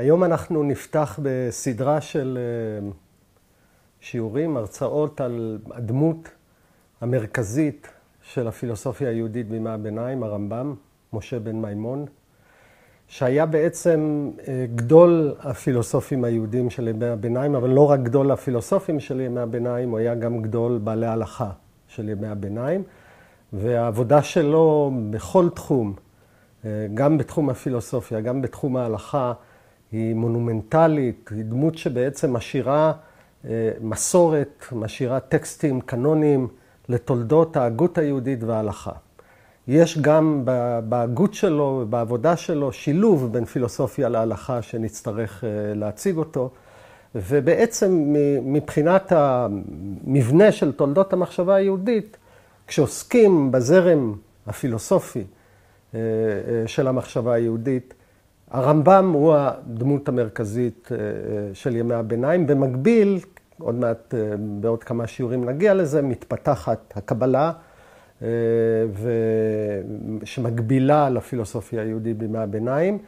היום אנחנו נפתח בסדרה של שיעורים, הרצאות על הדמות המרכזית של הפילוסופיה היהודית בימי הביניים, הרמב"ם, משה בן מימון, שהיה בעצם גדול הפילוסופים היהודים של ימי הביניים, אבל לא רק גדול הפילוסופים של ימי הביניים, הוא היה גם גדול בעלי ההלכה של ימי הביניים, והעבודה שלו בכל תחום, גם בתחום הפילוסופיה, גם בתחום ההלכה, היא מונומנטלית, היא דמות שבעצם משאירה מסורת, משאירה טקסטים קנוניים לתולדות ההגות היהודית וההלכה. יש גם בהגות שלו, בעבודה שלו, שילוב בין פילוסופיה להלכה שנצטרך להציג אותו, ובעצם מבחינת המבנה של תולדות המחשבה היהודית, כשעוסקים בזרם הפילוסופי של המחשבה היהודית, הרמב"ם הוא הדמות המרכזית של ימי הביניים. במקביל, עוד מעט בעוד כמה שיעורים נגיע לזה, מתפתחת הקבלה, שמקבילה לפילוסופיה היהודית בימי הביניים,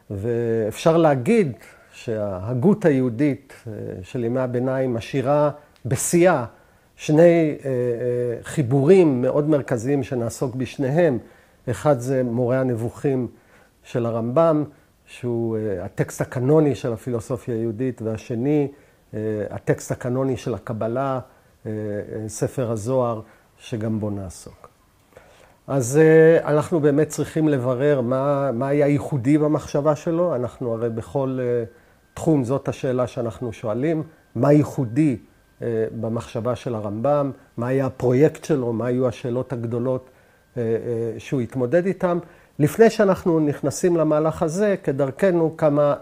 ואפשר להגיד שההגות היהודית של ימי הביניים משאירה בשיאה שני חיבורים מאוד מרכזיים שנעסוק בשניהם. אחד זה מורה הנבוכים של הרמב"ם, שהוא הטקסט הקנוני של הפילוסופיה היהודית, והשני, הטקסט הקנוני של הקבלה, ספר הזוהר, שגם בו נעסוק. אז אנחנו באמת צריכים לברר מה היה ייחודי במחשבה שלו. אנחנו הרי בכל תחום זאת השאלה שאנחנו שואלים, מה ייחודי במחשבה של הרמב"ם, מה היה הפרויקט שלו, מה היו השאלות הגדולות שהוא התמודד איתם. לפני שאנחנו נכנסים למהלך הזה, כדרכנו כמה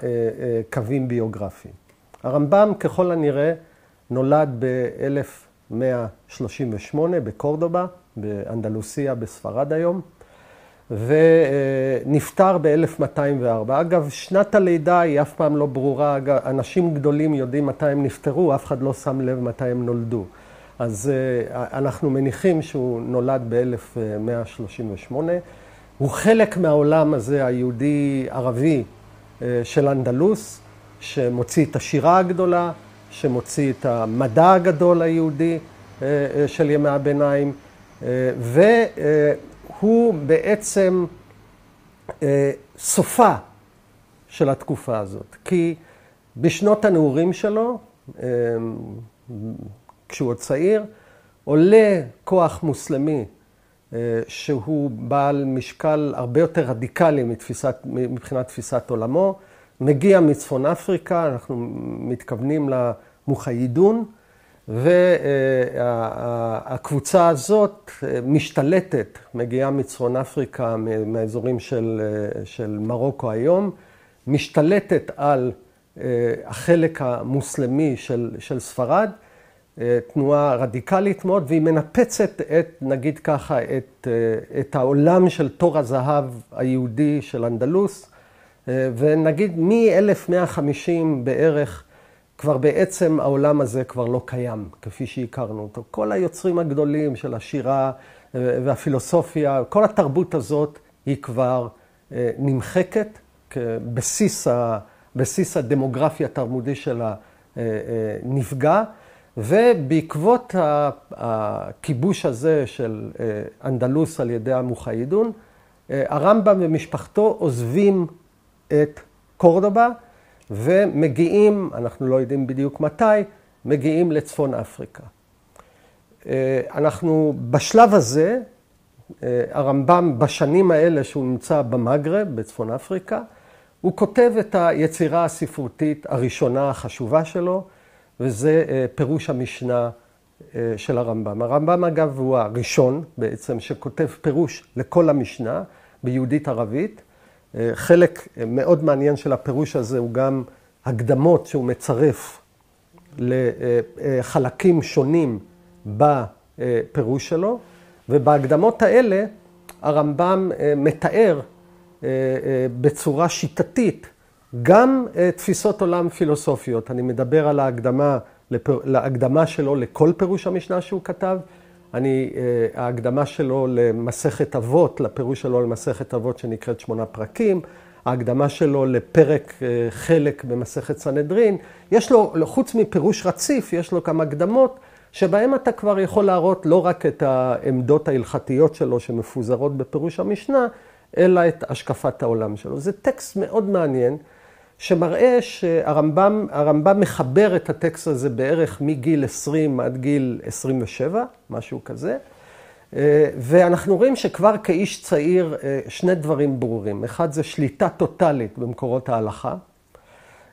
קווים ביוגרפיים. הרמב"ם ככל הנראה נולד ב-1138 בקורדובה, באנדלוסיה, בספרד היום, ונפטר ב-1204. אגב, שנת הלידה היא אף פעם לא ברורה. אנשים גדולים יודעים מתי הם נפטרו, אף אחד לא שם לב מתי הם נולדו. אז אנחנו מניחים שהוא נולד ב-1138. הוא חלק מהעולם הזה היהודי-ערבי של אנדלוס, שמוציא את השירה הגדולה, שמוציא את המדע הגדול היהודי של ימי הביניים, והוא בעצם סופה של התקופה הזאת. כי בשנות הנעורים שלו, כשהוא עוד צעיר, עולה כוח מוסלמי, שהוא בעל משקל הרבה יותר רדיקלי מבחינת תפיסת עולמו, מגיע מצפון אפריקה, אנחנו מתכוונים למוחיידון, והקבוצה הזאת משתלטת, מגיעה מצפון אפריקה, מהאזורים של מרוקו היום, משתלטת על החלק המוסלמי של ספרד, תנועה רדיקלית מאוד, והיא מנפצת נגיד ככה, את העולם של תור הזהב היהודי של אנדלוס, ונגיד מ-1150 בערך, כבר בעצם העולם הזה כבר לא קיים, כפי שהכרנו אותו. כל היוצרים הגדולים של השירה והפילוסופיה, כל התרבות הזאת היא כבר נמחקת, בסיס הדמוגרפיה התרבותי שלה נפגע, ובעקבות הכיבוש הזה של אנדלוס על ידי המוחיידון, הרמב"ם ומשפחתו עוזבים את קורדובה ומגיעים, אנחנו לא יודעים בדיוק מתי, מגיעים לצפון אפריקה. אנחנו בשלב הזה, הרמב"ם בשנים האלה שהוא נמצא במגרב, בצפון אפריקה, הוא כותב את היצירה הספרותית הראשונה החשובה שלו, וזה פירוש המשנה של הרמב"ם. הרמב"ם אגב הוא הראשון בעצם שכותב פירוש לכל המשנה ביהודית ערבית. חלק מאוד מעניין של הפירוש הזה הוא גם הקדמות שהוא מצרף לחלקים שונים בפירוש שלו, ובהקדמות האלה הרמב"ם מתאר בצורה שיטתית גם תפיסות עולם פילוסופיות. אני מדבר על ההקדמה שלו לכל פירוש המשנה שהוא כתב, ההקדמה שלו למסכת אבות, לפירוש שלו למסכת אבות שנקראת 8 פרקים, ההקדמה שלו לפרק חלק במסכת סנהדרין. יש לו, חוץ מפירוש רציף, יש לו כמה הקדמות, שבהם אתה כבר יכול להראות לא רק את העמדות ההלכתיות שלו שמפוזרות בפירוש המשנה, אלא את השקפת העולם שלו. זה טקסט מאוד מעניין, שמראה שהרמב"ם מחבר את הטקסט הזה בערך מגיל 20 עד גיל 27, משהו כזה. ואנחנו רואים שכבר כאיש צעיר שני דברים ברורים. אחד זה שליטה טוטלית במקורות ההלכה.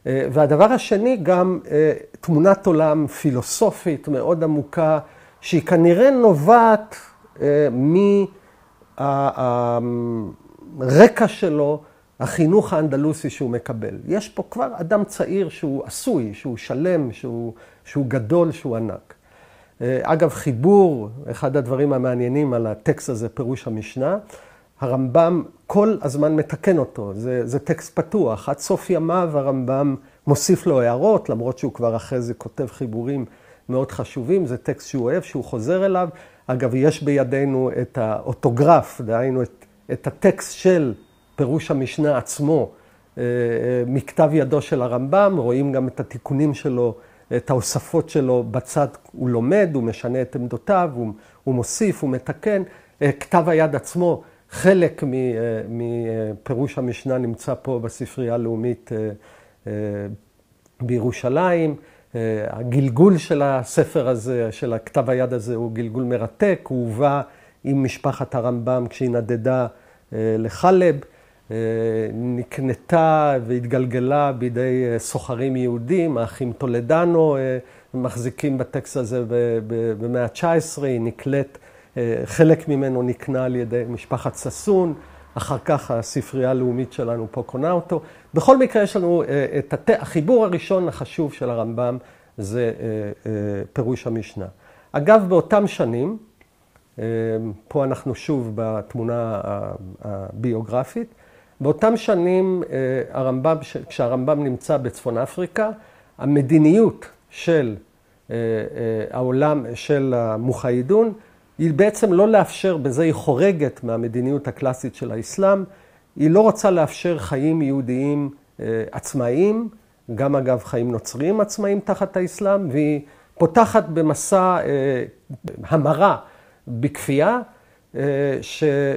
והדבר השני גם תמונת עולם פילוסופית מאוד עמוקה, שהיא כנראה נובעת מהרקע שלו, החינוך האנדלוסי שהוא מקבל. יש פה כבר אדם צעיר שהוא עשוי, שהוא שלם, שהוא גדול, שהוא ענק. אגב, חיבור, אחד הדברים המעניינים על הטקסט הזה, פירוש המשנה, הרמב"ם כל הזמן מתקן אותו. זה טקסט פתוח. עד סוף ימיו הרמב"ם מוסיף לו הערות, למרות שהוא כבר אחרי זה כותב חיבורים מאוד חשובים. זה טקסט שהוא אוהב, שהוא חוזר אליו. אגב, יש בידינו את האוטוגרף, דהיינו את הטקסט של פירוש המשנה עצמו, מכתב ידו של הרמב"ם. רואים גם את התיקונים שלו, את ההוספות שלו בצד. הוא לומד, הוא משנה את עמדותיו, הוא מוסיף, הוא מתקן. כתב היד עצמו, חלק מפירוש המשנה נמצא פה בספרייה הלאומית בירושלים. הגלגול של הספר הזה, של הכתב היד הזה, הוא גלגול מרתק. הוא הובא עם משפחת הרמב"ם כשהיא נדדה לחלב. נקנתה והתגלגלה בידי סוחרים יהודים, האחים טולדנו מחזיקים בטקסט הזה במאה ה-19, היא נקלט, חלק ממנו נקנה על ידי משפחת ססון, אחר כך הספרייה הלאומית שלנו פה קונה אותו. בכל מקרה יש לנו את החיבור הראשון החשוב של הרמב"ם, זה פירוש המשנה. אגב, באותם שנים, פה אנחנו שוב בתמונה הביוגרפית, באותם שנים כשהרמב"ם נמצא בצפון אפריקה, המדיניות של העולם, של המוחיידון, היא בעצם לא לאפשר, בזה היא חורגת מהמדיניות הקלאסית של האסלאם, היא לא רוצה לאפשר חיים יהודיים עצמאיים, גם אגב חיים נוצריים עצמאיים תחת האסלאם, והיא פותחת במסע המרה בכפייה,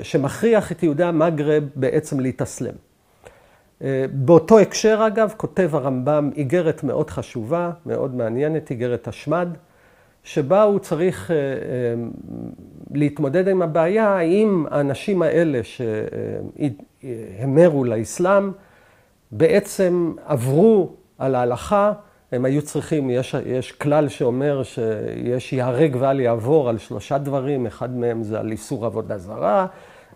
שמכריח את יהודי המגרב בעצם להתאסלם. באותו הקשר אגב, כותב הרמב"ם איגרת מאוד חשובה, מאוד מעניינת, איגרת השמד, שבה הוא צריך להתמודד עם הבעיה, האם האנשים האלה שהמרו לאסלאם, בעצם עברו על ההלכה, הם היו צריכים, יש כלל שאומר שיש ייהרג ואל יעבור על 3 דברים, אחד מהם זה על איסור עבודה זרה.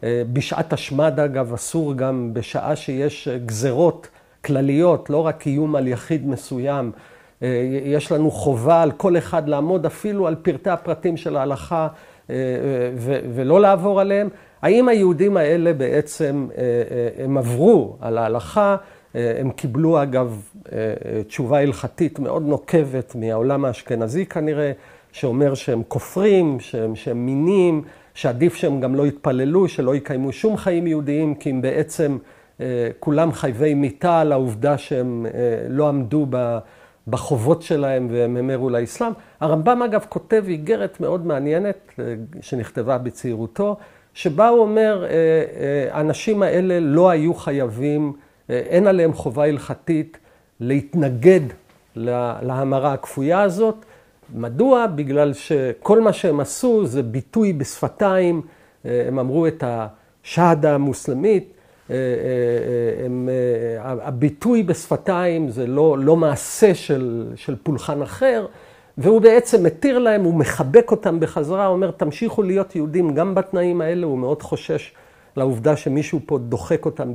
בשעת השמד אגב אסור גם בשעה שיש גזרות כלליות, לא רק איום על יחיד מסוים. יש לנו חובה על כל אחד לעמוד אפילו על פרטי הפרטים של ההלכה ולא לעבור עליהם. האם היהודים האלה בעצם הם עברו על ההלכה? הם קיבלו אגב תשובה הלכתית מאוד נוקבת מהעולם האשכנזי כנראה, שאומר שהם כופרים, שהם מינים, שעדיף שהם גם לא יתפללו, שלא יקיימו שום חיים יהודיים, כי הם בעצם כולם חייבי מיתה על העובדה שהם לא עמדו בחובות שלהם והם המרו לאסלאם. הרמב"ם אגב כותב איגרת מאוד מעניינת שנכתבה בצעירותו, שבה הוא אומר, האנשים האלה לא היו חייבים, אין עליהם חובה הלכתית להתנגד להמרה הכפויה הזאת. מדוע? בגלל שכל מה שהם עשו זה ביטוי בשפתיים, הם אמרו את השהדה המוסלמית, הביטוי בשפתיים זה לא מעשה של פולחן אחר, והוא בעצם מתיר להם, הוא מחבק אותם בחזרה, הוא אומר תמשיכו להיות יהודים גם בתנאים האלה, הוא מאוד חושש לעובדה שמישהו פה דוחק אותם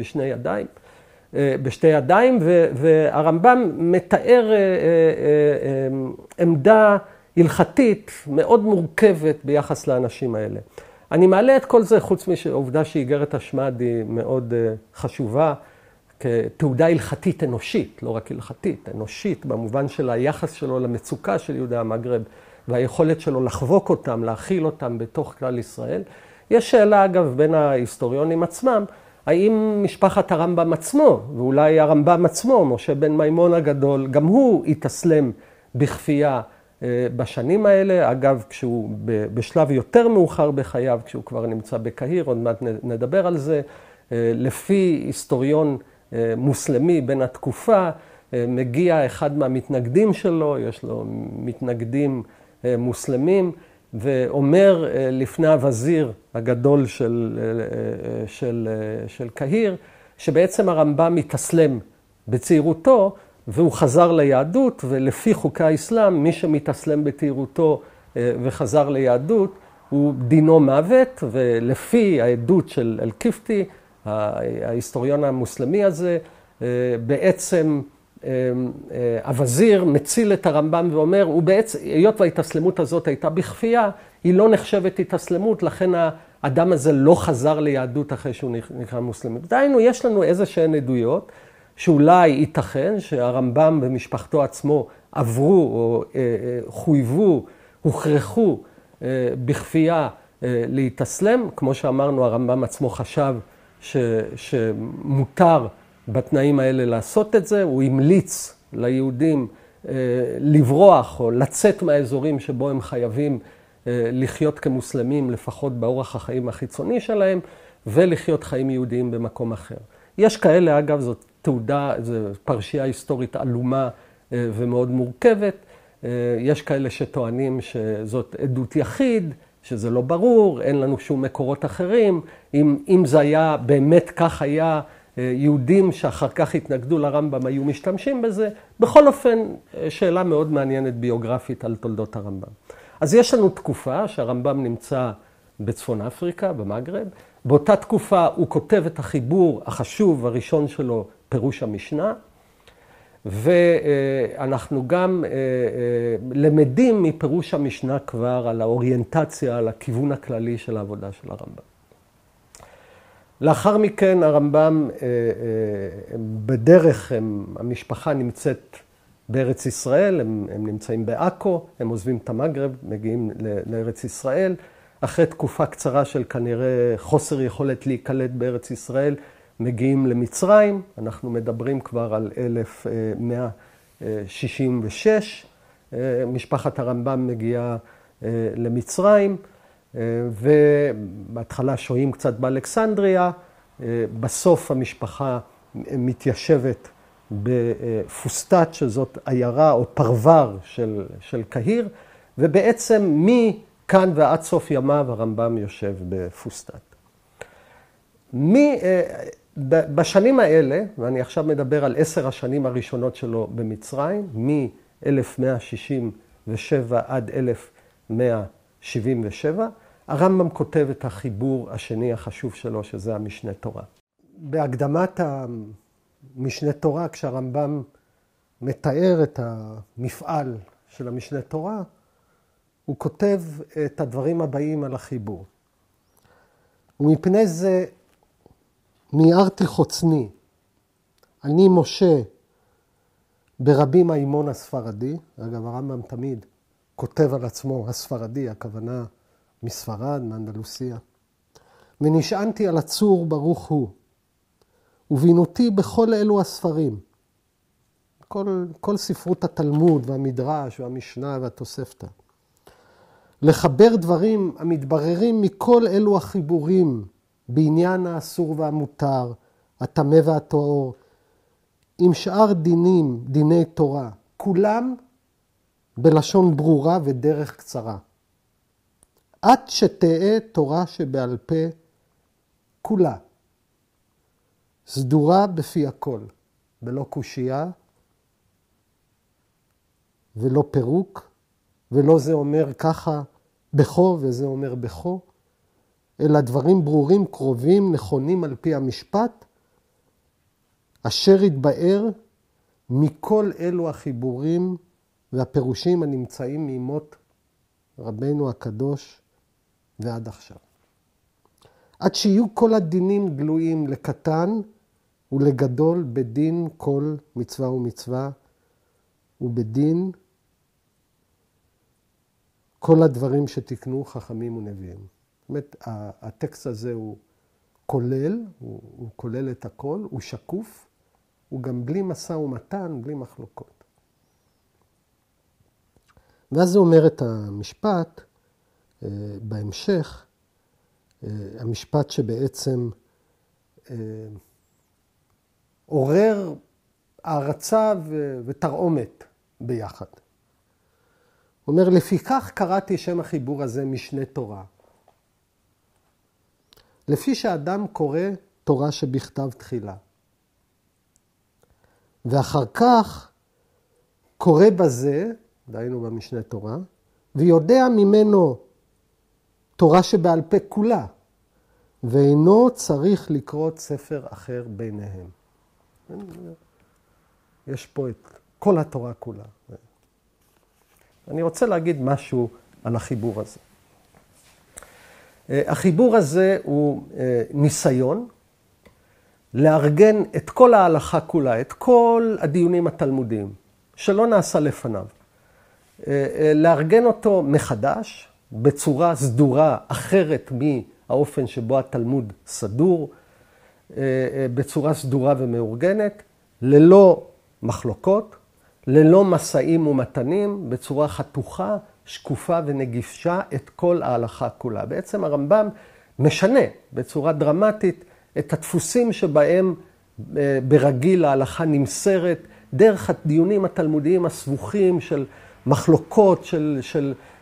בשתי ידיים, והרמב"ם מתאר עמדה הלכתית מאוד מורכבת ביחס לאנשים האלה. אני מעלה את כל זה, חוץ מהעובדה שאיגרת השמד היא מאוד חשובה, כתעודה הלכתית אנושית, לא רק הלכתית, אנושית, במובן של היחס שלו למצוקה של יהודי המגרב, והיכולת שלו לחבוק אותם, להכיל אותם בתוך כלל ישראל. יש שאלה, אגב, בין ההיסטוריונים עצמם, האם משפחת הרמב"ם עצמו, ואולי הרמב"ם עצמו, משה בן מימון הגדול, גם הוא התאסלם בכפייה בשנים האלה. אגב, כשהוא בשלב יותר מאוחר בחייו, כשהוא כבר נמצא בקהיר, עוד מעט נדבר על זה, לפי היסטוריון מוסלמי בין התקופה, מגיע אחד מהמתנגדים שלו, יש לו מתנגדים מוסלמים, ואומר לפני הווזיר הגדול של קהיר, שבעצם הרמב"ם מתאסלם בצעירותו, והוא חזר ליהדות, ולפי חוקי האסלאם, מי שמתאסלם בצעירותו וחזר ליהדות, הוא דינו מוות, ולפי העדות של אל-קיפטי, ההיסטוריון המוסלמי הזה, בעצם הווזיר מציל את הרמב"ם ואומר, היות וההתאסלמות הזאת הייתה בכפייה, היא לא נחשבת התאסלמות, לכן האדם הזה לא חזר ליהדות אחרי שהוא נקרא מוסלמי. דהיינו, יש לנו איזשהן עדויות, שאולי ייתכן שהרמב"ם ומשפחתו עצמו עברו או חויבו, הוכרחו בכפייה להתאסלם. כמו שאמרנו, הרמב"ם עצמו חשב שמותר בתנאים האלה לעשות את זה. הוא המליץ ליהודים לברוח או לצאת מהאזורים שבו הם חייבים לחיות כמוסלמים, לפחות באורח החיים החיצוני שלהם, ולחיות חיים יהודיים במקום אחר. יש כאלה, אגב, זאת תעודה, זו פרשייה היסטורית עלומה ומאוד מורכבת. יש כאלה שטוענים שזאת עדות יחיד, שזה לא ברור, אין לנו שום מקורות אחרים. אם זה היה, באמת כך היה, יהודים שאחר כך התנגדו לרמב"ם היו משתמשים בזה. בכל אופן, שאלה מאוד מעניינת ביוגרפית על תולדות הרמב"ם. אז יש לנו תקופה שהרמב"ם נמצא בצפון אפריקה, במגרב. באותה תקופה הוא כותב את החיבור החשוב הראשון שלו, פירוש המשנה. ואנחנו גם למדים מפירוש המשנה כבר על האוריינטציה, על הכיוון הכללי של העבודה של הרמב"ם. לאחר מכן הרמב"ם בדרך, המשפחה נמצאת בארץ ישראל, הם נמצאים בעכו, הם עוזבים את המגרב, מגיעים לארץ ישראל. אחרי תקופה קצרה של כנראה חוסר יכולת להיקלט בארץ ישראל, מגיעים למצרים. אנחנו מדברים כבר על 1166. משפחת הרמב"ם מגיעה למצרים, ובהתחלה שוהים קצת באלכסנדריה. בסוף המשפחה מתיישבת בפוסטט, שזאת עיירה או פרבר של קהיר, ובעצם מכאן ועד סוף ימיו הרמב"ם יושב בפוסטט. בשנים האלה, ואני עכשיו מדבר על 10 השנים הראשונות שלו במצרים, מ-1167 עד 1177, הרמב"ם כותב את החיבור השני החשוב שלו, שזה המשנה תורה. בהקדמת המשנה תורה, כשהרמב"ם מתאר את המפעל של המשנה תורה, הוא כותב את הדברים הבאים על החיבור. ומפני זה ניערתי חוצני, אני משה ברבי מימון הספרדי. אגב, הרמב"ם תמיד כותב על עצמו הספרדי, הכוונה מספרד, מאנדלוסיה. ונשענתי על הצור ברוך הוא, ובינותי בכל אלו הספרים, כל ספרות התלמוד והמדרש והמשנה והתוספתא, לחבר דברים המתבררים מכל אלו החיבורים, בעניין האסור והמותר, הטמא והטהור, עם שאר דינים, דיני תורה, כולם בלשון ברורה ודרך קצרה. עד שתהא תורה שבעל פה כולה, סדורה בפי הכל, בלא קושייה ולא פירוק, ולא זה אומר ככה בכו וזה אומר בכו, אלא דברים ברורים, קרובים, נכונים על פי המשפט, אשר יתבאר מכל אלו החיבורים והפירושים הנמצאים מימות רבנו הקדוש ועד עכשיו. עד שיהיו כל הדינים גלויים לקטן ולגדול בדין כל מצווה ומצווה, ובדין כל הדברים שתקנו חכמים ונביאים. זאת אומרת, הטקסט הזה הוא כולל, הוא כולל את הכל, הוא שקוף, הוא גם בלי משא ומתן, בלי מחלוקות. ואז הוא אומר את המשפט, בהמשך, המשפט שבעצם עורר הערצה ותרעומת ביחד. הוא אומר, לפיכך קראתי שם החיבור הזה משנה תורה. לפי שאדם קורא תורה שבכתב תחילה. ואחר כך קורא בזה, דהיינו במשנה תורה, ויודע ממנו תורה שבעל פה כולה, ואינו צריך לקרוא ספר אחר ביניהם. יש פה את כל התורה כולה. אני רוצה להגיד משהו על החיבור הזה. החיבור הזה הוא ניסיון לארגן את כל ההלכה כולה, את כל הדיונים התלמודיים, שלא נעשה לפניו. לארגן אותו מחדש, בצורה סדורה אחרת מהאופן שבו התלמוד סדור, בצורה סדורה ומאורגנת, ללא מחלוקות, ללא מסעים ומתנים, בצורה חתוכה, שקופה ונגישה את כל ההלכה כולה. בעצם הרמב"ם משנה בצורה דרמטית את הדפוסים שבהם ברגיל ההלכה נמסרת, דרך הדיונים התלמודיים הסבוכים של מחלוקות,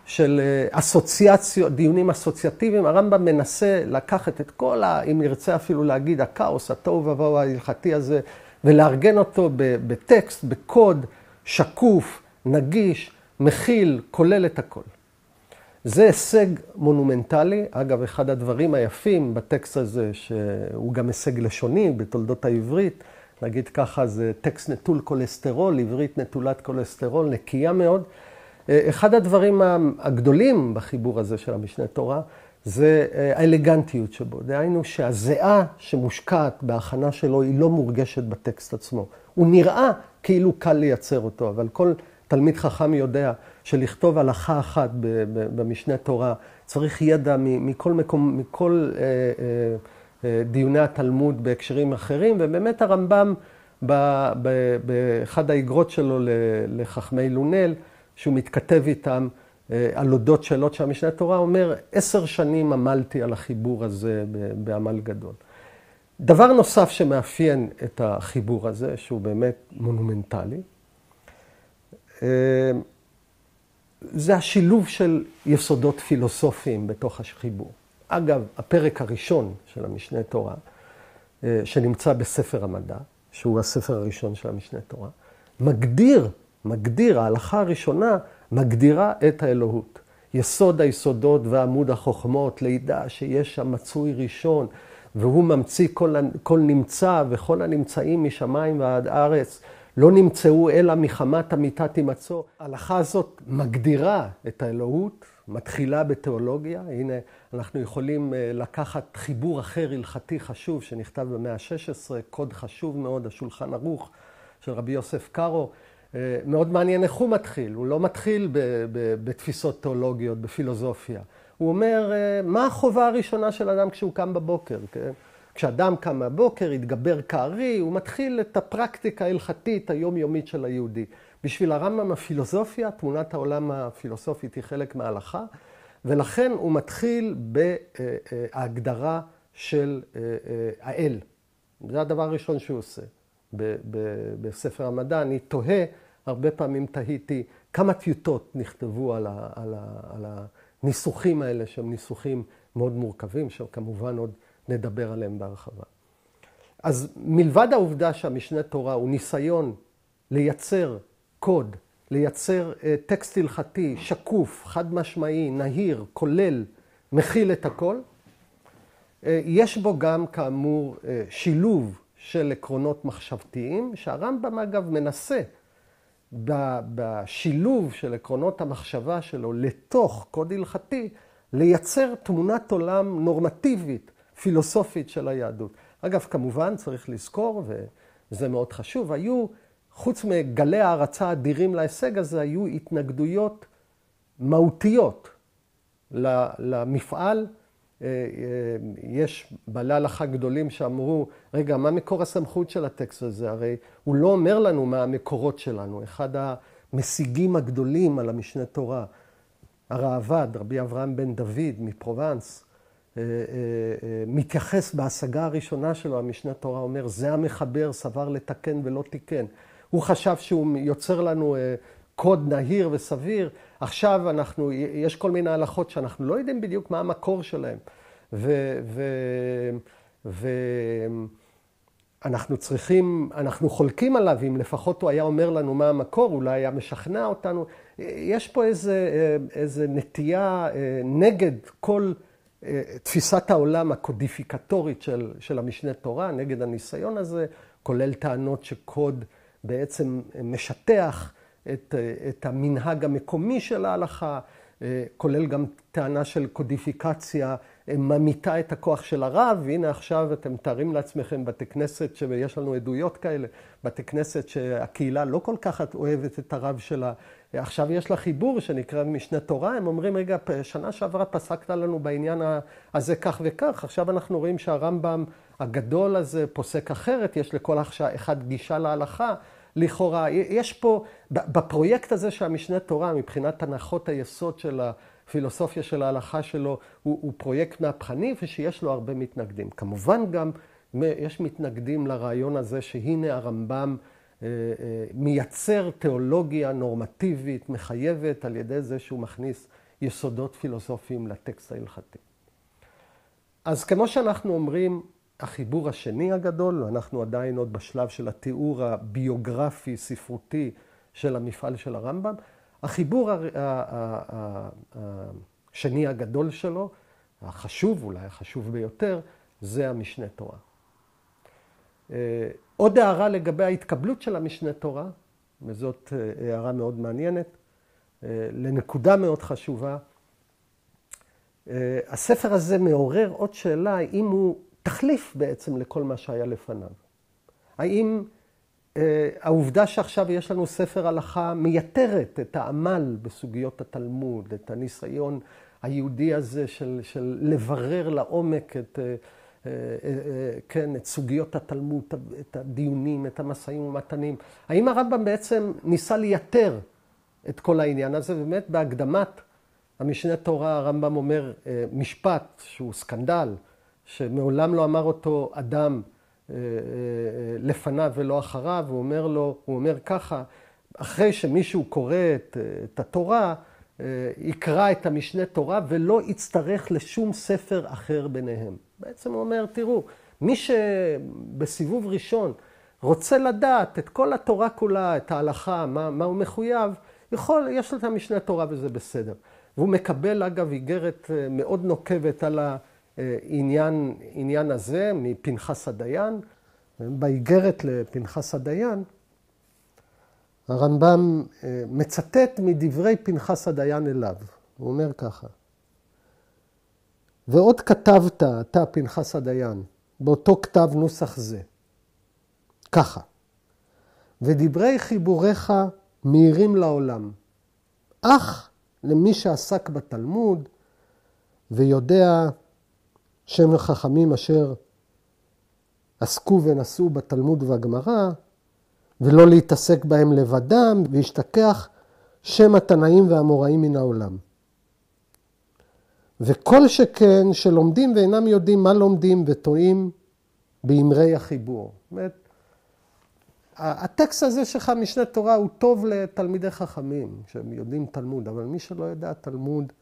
של אסוציאציות, דיונים אסוציאטיביים. הרמב"ם מנסה לקחת את כל, אם נרצה אפילו להגיד, הכאוס, התוהו ובוהו ההלכתי הזה, ולארגן אותו בטקסט, בקוד, שקוף, נגיש, מכיל, כולל את הכל. זה הישג מונומנטלי. אגב, אחד הדברים היפים בטקסט הזה, שהוא גם הישג לשוני בתולדות העברית, נגיד ככה, זה טקסט נטול כולסטרול, עברית נטולת כולסטרול, נקייה מאוד. אחד הדברים הגדולים בחיבור הזה של המשנה תורה, זה האלגנטיות שבו. דהיינו שהזיעה שמושקעת בהכנה שלו היא לא מורגשת בטקסט עצמו. הוא נראה כאילו קל לייצר אותו, אבל כל תלמיד חכם יודע שלכתוב הלכה אחת במשנה תורה צריך ידע מכל מקום, מכל דיוני התלמוד בהקשרים אחרים, ובאמת הרמב"ם באחד האגרות שלו לחכמי לונל, שהוא מתכתב איתם על אודות שאלות של המשנה תורה, אומר 10 שנים עמלתי על החיבור הזה בעמל גדול. דבר נוסף שמאפיין את החיבור הזה, שהוא באמת מונומנטלי, זה השילוב של יסודות פילוסופיים בתוך החיבור. אגב, הפרק הראשון של המשנה תורה, שנמצא בספר המדע, שהוא הספר הראשון של המשנה תורה, מגדיר, ההלכה הראשונה מגדירה את האלוהות. יסוד היסודות ועמוד החוכמות, לידע שיש שם מצוי ראשון, והוא ממציא כל נמצא, וכל הנמצאים משמיים ועד ארץ, לא נמצאו אלא מחמת אמיתת הימצאו. ההלכה הזאת מגדירה את האלוהות, מתחילה בתיאולוגיה. הנה, אנחנו יכולים לקחת חיבור אחר הלכתי חשוב, שנכתב במאה ה-16, קוד חשוב מאוד, השולחן ערוך של רבי יוסף קארו. מאוד מעניין איך הוא מתחיל. הוא לא מתחיל בתפיסות תיאולוגיות, בפילוסופיה. הוא אומר, מה החובה הראשונה של אדם כשהוא קם בבוקר? כן? כשאדם קם בבוקר, יתגבר כארי, הוא מתחיל את הפרקטיקה ההלכתית היומיומית של היהודי. בשביל הרמב"ם הפילוסופיה, תמונת העולם הפילוסופית היא חלק מההלכה, ולכן הוא מתחיל בהגדרה של האל. זה הדבר הראשון שהוא עושה. בספר המדע אני תוהה, הרבה פעמים תהיתי, כמה טיוטות נכתבו על הניסוחים האלה, שהם ניסוחים מאוד מורכבים, שכמובן עוד נדבר עליהם בהרחבה. אז מלבד העובדה שהמשנה תורה הוא ניסיון לייצר קוד, לייצר טקסט הלכתי, שקוף, חד משמעי, נהיר, כולל, מכיל את הכל, יש בו גם כאמור שילוב של עקרונות מחשבתיים, שהרמב"ם אגב מנסה בשילוב של עקרונות המחשבה שלו לתוך קוד הלכתי, לייצר תמונת עולם נורמטיבית, פילוסופית של היהדות. אגב, כמובן צריך לזכור, וזה מאוד חשוב, היו, חוץ מגלי הערצה אדירים להישג הזה, היו התנגדויות מהותיות למפעל יש בעלי הלכה גדולים שאמרו, רגע, מה מקור הסמכות של הטקסט הזה? הרי הוא לא אומר לנו מה המקורות שלנו. אחד המשיגים הגדולים על המשנה תורה, הראב"ד, רבי אברהם בן דוד מפרובנס, מתייחס בהשגה הראשונה שלו, המשנה תורה אומר, זה המחבר, סבר לתקן ולא תיקן. הוא חשב שהוא יוצר לנו קוד נהיר וסביר. עכשיו יש כל מיני הלכות שאנחנו לא יודעים בדיוק מה המקור שלהם. אנחנו חולקים עליו, אם לפחות הוא היה אומר לנו מה המקור, אולי היה משכנע אותנו. יש פה איזה נטייה נגד כל תפיסת העולם הקודיפיקטורית של המשנה תורה, נגד הניסיון הזה, כולל טענות שקוד בעצם משטח את המנהג המקומי של ההלכה, כולל גם טענה של קודיפיקציה ממיתה את הכוח של הרב. והנה עכשיו אתם מתארים לעצמכם בתי כנסת, שיש לנו עדויות כאלה, בתי כנסת שהקהילה לא כל כך אוהבת את הרב שלה. עכשיו יש לה חיבור שנקרא משנה תורה, הם אומרים, רגע, שנה שעברה פסקת לנו בעניין הזה כך וכך, עכשיו אנחנו רואים שהרמב"ם הגדול הזה פוסק אחרת, יש לכל אחד גישה להלכה. לכאורה, יש פה, בפרויקט הזה שהמשנה תורה, מבחינת הנחות היסוד של הפילוסופיה של ההלכה שלו, הוא פרויקט מהפכני ושיש לו הרבה מתנגדים. כמובן גם יש מתנגדים לרעיון הזה שהנה הרמב"ם מייצר תיאולוגיה נורמטיבית, מחייבת על ידי זה שהוא מכניס יסודות פילוסופיים לטקסט ההלכתי. אז כמו שאנחנו אומרים, החיבור השני הגדול, אנחנו עדיין עוד בשלב של התיאור הביוגרפי, ספרותי של המפעל של הרמב"ם. החיבור השני הגדול שלו, החשוב, אולי החשוב ביותר, זה המשנה תורה. עוד הערה לגבי ההתקבלות של המשנה תורה, וזאת הערה מאוד מעניינת, לנקודה מאוד חשובה. הספר הזה מעורר עוד שאלה, האם הוא תחליף בעצם לכל מה שהיה לפניו. האם העובדה שעכשיו יש לנו ספר הלכה מייתרת את העמל בסוגיות התלמוד, את הניסיון היהודי הזה של לברר לעומק את סוגיות התלמוד, את הדיונים, את המשאים ומתנים. האם הרמב"ם בעצם ניסה לייתר את כל העניין הזה? באמת בהקדמת המשנה תורה הרמב"ם אומר משפט שהוא סקנדל, שמעולם לא אמר אותו אדם לפניו ולא אחריו, הוא אומר ככה, אחרי שמישהו קורא את התורה, יקרא את המשנה תורה ולא יצטרך לשום ספר אחר ביניהם. בעצם הוא אומר, תראו, מי שבסיבוב ראשון רוצה לדעת את כל התורה כולה, את ההלכה, מה הוא מחויב, יש לו את המשנה תורה וזה בסדר. והוא מקבל אגב איגרת מאוד נוקבת על העניין הזה מפנחס הדיין. באיגרת לפנחס הדיין, הרמב"ם מצטט מדברי פנחס הדיין אליו. הוא אומר ככה, ועוד כתבת, אתה פנחס הדיין, באותו כתב נוסח זה, ככה, ודברי חיבוריך מהירים לעולם, אך למי שעסק בתלמוד ויודע שם החכמים אשר עסקו ונשאו בתלמוד והגמרא, ולא להתעסק בהם לבדם, וישתכח שם התנאים והאמוראים מן העולם. וכל שכן שלומדים ואינם יודעים מה לומדים וטועים באמרי החיבור. זאת אומרת, הטקסט הזה שלך משנה תורה הוא טוב לתלמידי חכמים, שהם יודעים תלמוד, אבל מי שלא יודע תלמוד,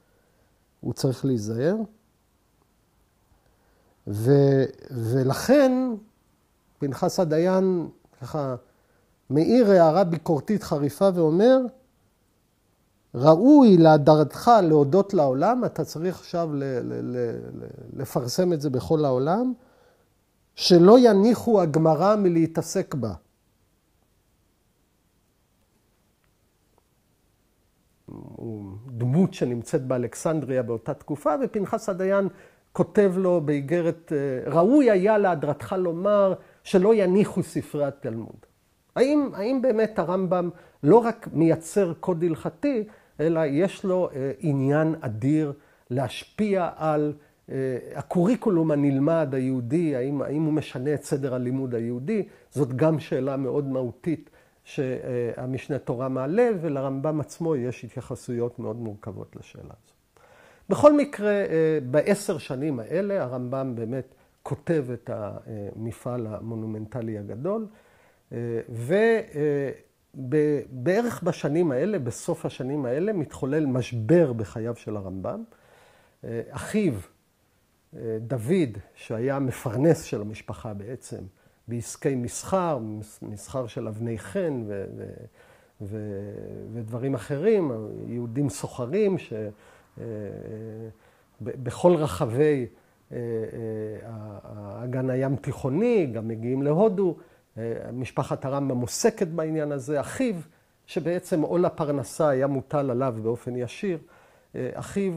הוא צריך להיזהר. ולכן פנחס הדיין ככה מאיר הערה ביקורתית חריפה ואומר, ראוי להדרתך להודות לעולם, אתה צריך עכשיו לפרסם את זה בכל העולם, שלא יניחו הגמרא מלהתעסק בה. הוא דמות שנמצאת באלכסנדריה באותה תקופה, ופנחס הדיין כותב לו באיגרת, ראוי היה להדרתך לומר שלא יניחו ספרי התלמוד. האם באמת הרמב"ם לא רק מייצר קוד הלכתי, אלא יש לו עניין אדיר להשפיע על הקוריקולום הנלמד היהודי, האם הוא משנה את סדר הלימוד היהודי, זאת גם שאלה מאוד מהותית שהמשנה תורה מעלה, ולרמב"ם עצמו יש התייחסויות מאוד מורכבות לשאלה הזו. בכל מקרה, ב10 שנים האלה הרמב"ם באמת כותב את המפעל המונומנטלי הגדול, ובערך בשנים האלה, בסוף השנים האלה, מתחולל משבר בחייו של הרמב"ם. אחיו, דוד, שהיה מפרנס של המשפחה בעצם, בעסקי מסחר, מסחר של אבני חן ודברים אחרים, יהודים סוחרים שבכל רחבי האגן הים תיכוני, גם מגיעים להודו, משפחת הרמב"ם עוסקת בעניין הזה. אחיו, שבעצם עול הפרנסה היה מוטל עליו באופן ישיר, אחיו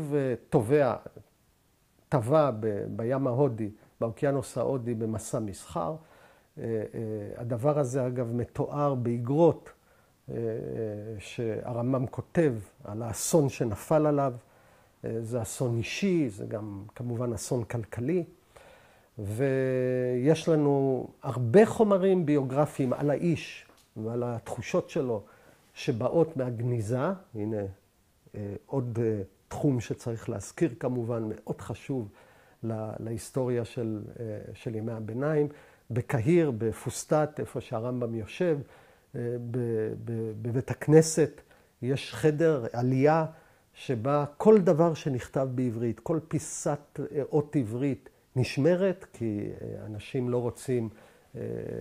טבע בים ההודי, באוקיינוס ההודי, במסע מסחר. הדבר הזה, אגב, מתואר באגרות שהרמב"ם כותב על האסון שנפל עליו. זה אסון אישי, זה גם כמובן אסון כלכלי. ויש לנו הרבה חומרים ביוגרפיים על האיש ועל התחושות שלו שבאות מהגניזה. הנה עוד תחום שצריך להזכיר כמובן, מאוד חשוב להיסטוריה של ימי הביניים. בקהיר, בפוסטט, איפה שהרמב"ם יושב, בבית הכנסת, יש חדר עלייה שבה כל דבר שנכתב בעברית, כל פיסת אות עברית נשמרת, כי אנשים לא רוצים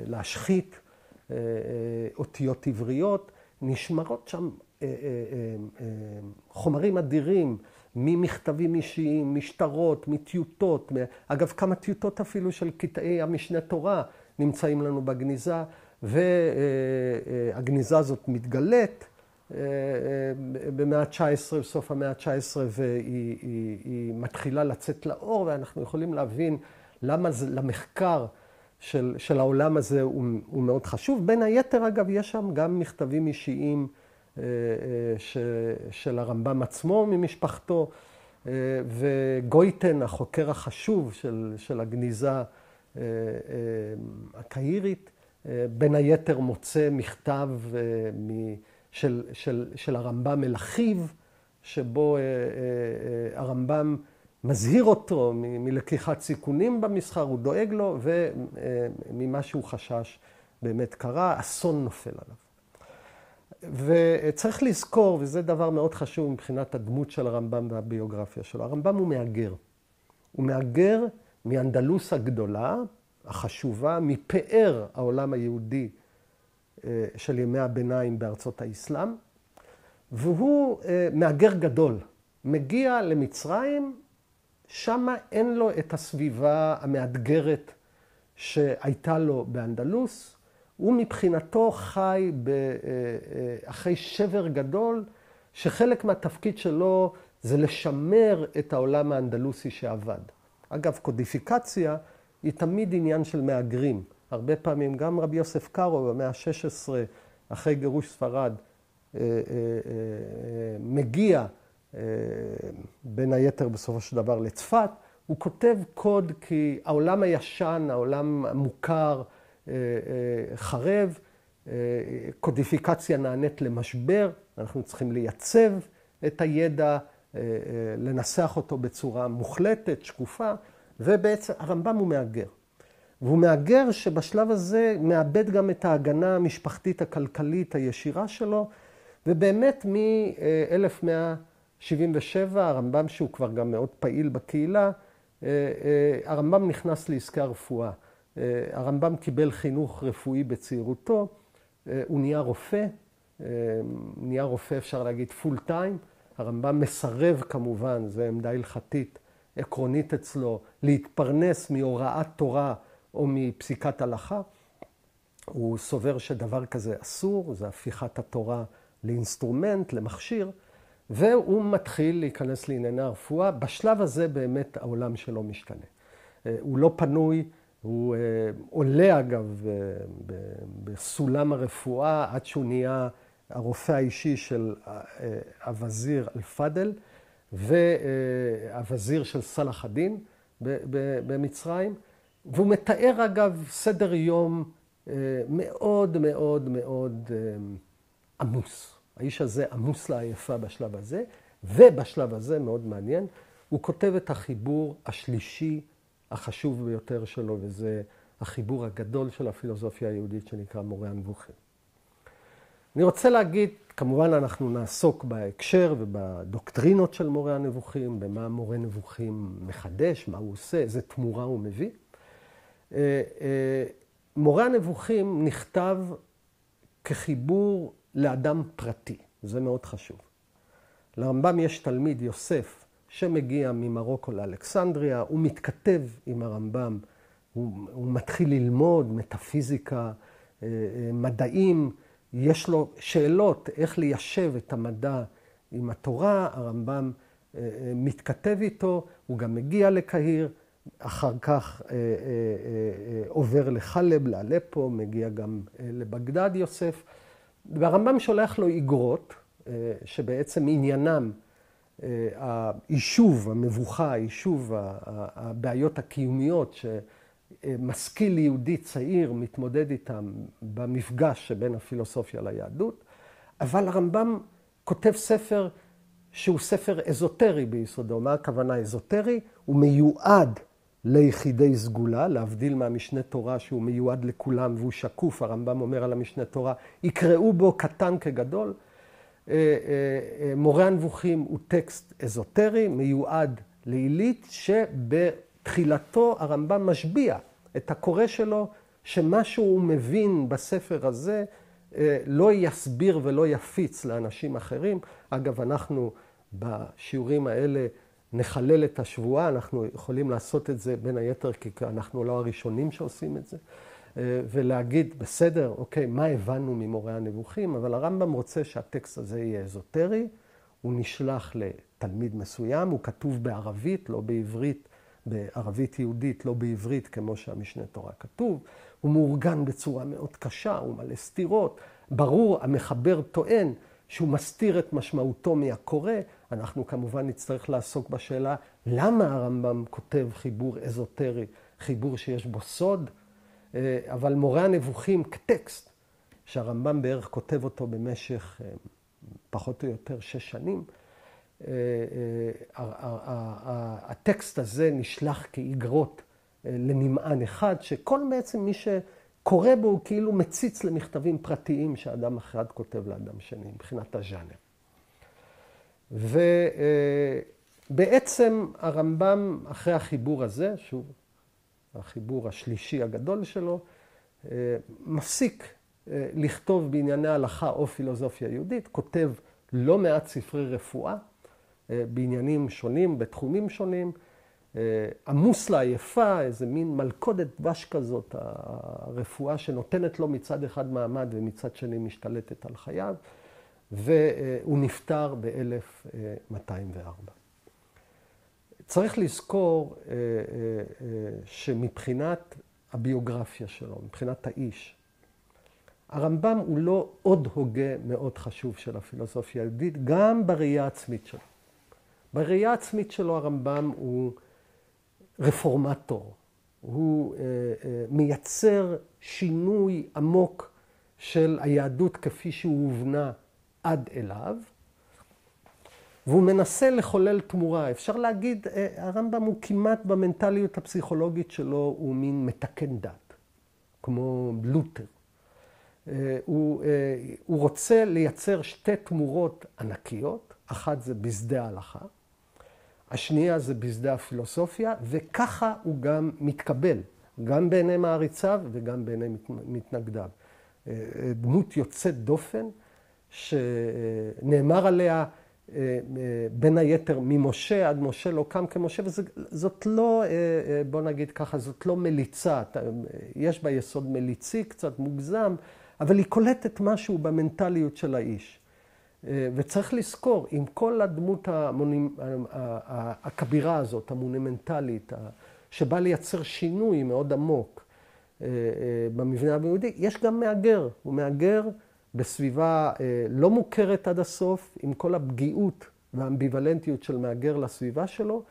להשחית אותיות עבריות. נשמרות שם חומרים אדירים, ממכתבים אישיים, משטרות, מטיוטות. אגב, כמה טיוטות אפילו של קטעי המשנה תורה נמצאים לנו בגניזה, והגניזה הזאת מתגלית במאה ה-19, בסוף המאה ה-19, והיא מתחילה לצאת לאור, ואנחנו יכולים להבין למה למחקר של העולם הזה הוא מאוד חשוב. בין היתר, אגב, יש שם גם מכתבים אישיים של הרמב"ם עצמו ממשפחתו, וגויטן, החוקר החשוב של הגניזה הקהירית, בין היתר מוצא מכתב של הרמב"ם אל אחיו, שבו הרמב"ם מזהיר אותו מלקיחת סיכונים במסחר, הוא דואג לו, וממה שהוא חשש באמת קרה, אסון נופל עליו. וצריך לזכור, וזה דבר מאוד חשוב מבחינת הדמות של הרמב"ם והביוגרפיה שלו, הרמב"ם הוא מהגר. הוא מהגר מאנדלוס הגדולה, החשובה, מפאר העולם היהודי של ימי הביניים בארצות האסלאם, והוא מהגר גדול. מגיע למצרים, שמה אין לו את הסביבה המאתגרת שהייתה לו באנדלוס, הוא מבחינתו חי אחרי שבר גדול, שחלק מהתפקיד שלו זה לשמר את העולם האנדלוסי שעבד. אגב, קודיפיקציה היא תמיד עניין של מהגרים. הרבה פעמים גם רבי יוסף קארו במאה ה-16, אחרי גירוש ספרד, מגיע בין היתר בסופו של דבר לצפת. הוא כותב קוד כי העולם הישן, העולם המוכר, חרב, קודיפיקציה נענית למשבר, אנחנו צריכים לייצב את הידע, לנסח אותו בצורה מוחלטת, שקופה, ובעצם הרמב"ם הוא מהגר. והוא מהגר שבשלב הזה מאבד גם את ההגנה המשפחתית הכלכלית הישירה שלו, ובאמת מ-1177, הרמב"ם שהוא כבר גם מאוד פעיל בקהילה, הרמב"ם נכנס לעסקי הרפואה. הרמב"ם קיבל חינוך רפואי בצעירותו, הוא נהיה רופא, אפשר להגיד פול טיים. הרמב"ם מסרב כמובן, זו עמדה הלכתית עקרונית אצלו, להתפרנס מהוראת תורה או מפסיקת הלכה. הוא סובר שדבר כזה אסור, זה הפיכת התורה לאינסטרומנט, למכשיר, והוא מתחיל להיכנס לענייני הרפואה. בשלב הזה באמת העולם שלו משתנה. הוא לא פנוי, הוא עולה אגב בסולם הרפואה עד שהוא נהיה הרופא האישי של הווזיר אל-פאדל והווזיר של סלאח א-דין. במצרים, והוא מתאר אגב סדר יום מאוד מאוד מאוד עמוס. האיש הזה עמוס לעייפה בשלב הזה, ובשלב הזה, מאוד מעניין, הוא כותב את החיבור השלישי החשוב ביותר שלו, וזה החיבור הגדול של הפילוסופיה היהודית שנקרא מורה הנבוכים. אני רוצה להגיד, כמובן אנחנו נעסוק בהקשר ובדוקטרינות של מורה הנבוכים, במה מורה נבוכים מחדש, מה הוא עושה, איזה תמורה הוא מביא. מורה הנבוכים נכתב כחיבור לאדם פרטי, זה מאוד חשוב. לרמב"ם יש תלמיד יוסף שמגיע ממרוקו לאלכסנדריה, הוא מתכתב עם הרמב"ם, הוא מתחיל ללמוד מטאפיזיקה, מדעים, יש לו שאלות איך ליישב את המדע עם התורה, הרמב"ם מתכתב איתו, הוא גם מגיע לקהיר, אחר כך עובר לחלב, לאלפו, מגיע גם לבגדד יוסף, והרמב"ם שולח לו איגרות, שבעצם עניינם היישוב, המבוכה, היישוב, הבעיות הקיומיות שמשכיל יהודי צעיר מתמודד איתם במפגש שבין הפילוסופיה ליהדות, אבל הרמב"ם כותב ספר שהוא ספר אזוטרי ביסודו. מה הכוונה אזוטרי? הוא מיועד ליחידי סגולה, להבדיל מהמשנה תורה שהוא מיועד לכולם והוא שקוף. הרמב"ם אומר על המשנה תורה, יקראו בו קטן כגדול. מורה הנבוכים הוא טקסט אזוטרי, מיועד לעילית, שבתחילתו הרמב"ם משביע את הקורא שלו, שמה שהוא מבין בספר הזה לא יסביר ולא יפיץ לאנשים אחרים. אגב, אנחנו בשיעורים האלה נחלל את השבועה, אנחנו יכולים לעשות את זה בין היתר, כי אנחנו לא הראשונים שעושים את זה. ולהגיד, בסדר, אוקיי, מה הבנו ממורה הנבוכים? אבל הרמב"ם רוצה שהטקסט הזה יהיה אזוטרי, הוא נשלח לתלמיד מסוים, הוא כתוב בערבית, לא בעברית, בערבית יהודית, לא בעברית, כמו שהמשנה תורה כתוב. הוא מאורגן בצורה מאוד קשה, הוא מלא סתירות. ברור, המחבר טוען שהוא מסתיר את משמעותו מהקורא. אנחנו כמובן נצטרך לעסוק בשאלה, למה הרמב"ם כותב חיבור אזוטרי, חיבור שיש בו סוד? אבל מורה הנבוכים כטקסט, שהרמב"ם בערך כותב אותו במשך פחות או יותר 6 שנים, הטקסט הזה נשלח כאיגרות לנמען אחד, שכל בעצם מי שקורא בו הוא כאילו מציץ למכתבים פרטיים שאדם אחד כותב לאדם שני, מבחינת הז'אנר. ובעצם הרמב"ם אחרי החיבור הזה, שוב, החיבור השלישי הגדול שלו, מפסיק לכתוב בענייני הלכה או פילוסופיה יהודית, כותב לא מעט ספרי רפואה בעניינים שונים, בתחומים שונים, עמוס לעייפה, איזה מין מלכודת דבש כזאת, הרפואה שנותנת לו מצד אחד מעמד ומצד שני משתלטת על חייו, והוא נפטר ב-1204. צריך לזכור שמבחינת הביוגרפיה שלו, מבחינת האיש, הרמב"ם הוא לא עוד הוגה מאוד חשוב של הפילוסופיה היהודית, גם בראייה העצמית שלו. בראייה העצמית שלו הרמב"ם הוא רפורמטור, הוא מייצר שינוי עמוק של היהדות כפי שהוא הובנה עד אליו, והוא מנסה לחולל תמורה. אפשר להגיד, הרמב"ם הוא כמעט במנטליות הפסיכולוגית שלו, הוא מין מתקן דת, כמו לותר. הוא רוצה לייצר 2 תמורות ענקיות, אחת זה בשדה ההלכה, השנייה זה בשדה הפילוסופיה, וככה הוא גם מתקבל, גם בעיני מעריציו וגם בעיני מתנגדיו. דמות יוצאת דופן, שנאמר עליה, בין היתר ממשה עד משה לא קם כמשה, וזאת לא, בוא נגיד ככה, זאת לא מליצה, יש בה יסוד מליצי, קצת מוגזם, אבל היא קולטת משהו במנטליות של האיש. וצריך לזכור, עם כל הדמות הכבירה הזאת, המונומנטלית, שבא לייצר שינוי מאוד עמוק במבנה היהודי, יש גם מהגר, הוא מהגר בסביבה לא מוכרת עד הסוף, עם כל הפגיעות והאמביוולנטיות של מהגר לסביבה שלו,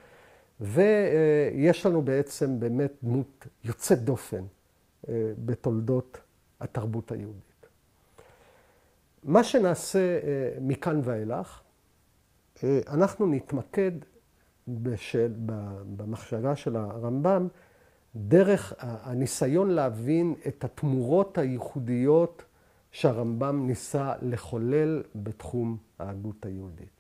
ויש לנו בעצם באמת דמות יוצאת דופן בתולדות התרבות היהודית. מה שנעשה מכאן ואילך, אנחנו נתמקד במחשבה של הרמב"ם דרך הניסיון להבין את התמורות הייחודיות שהרמב"ם ניסה לחולל בתחום ההגות היהודית.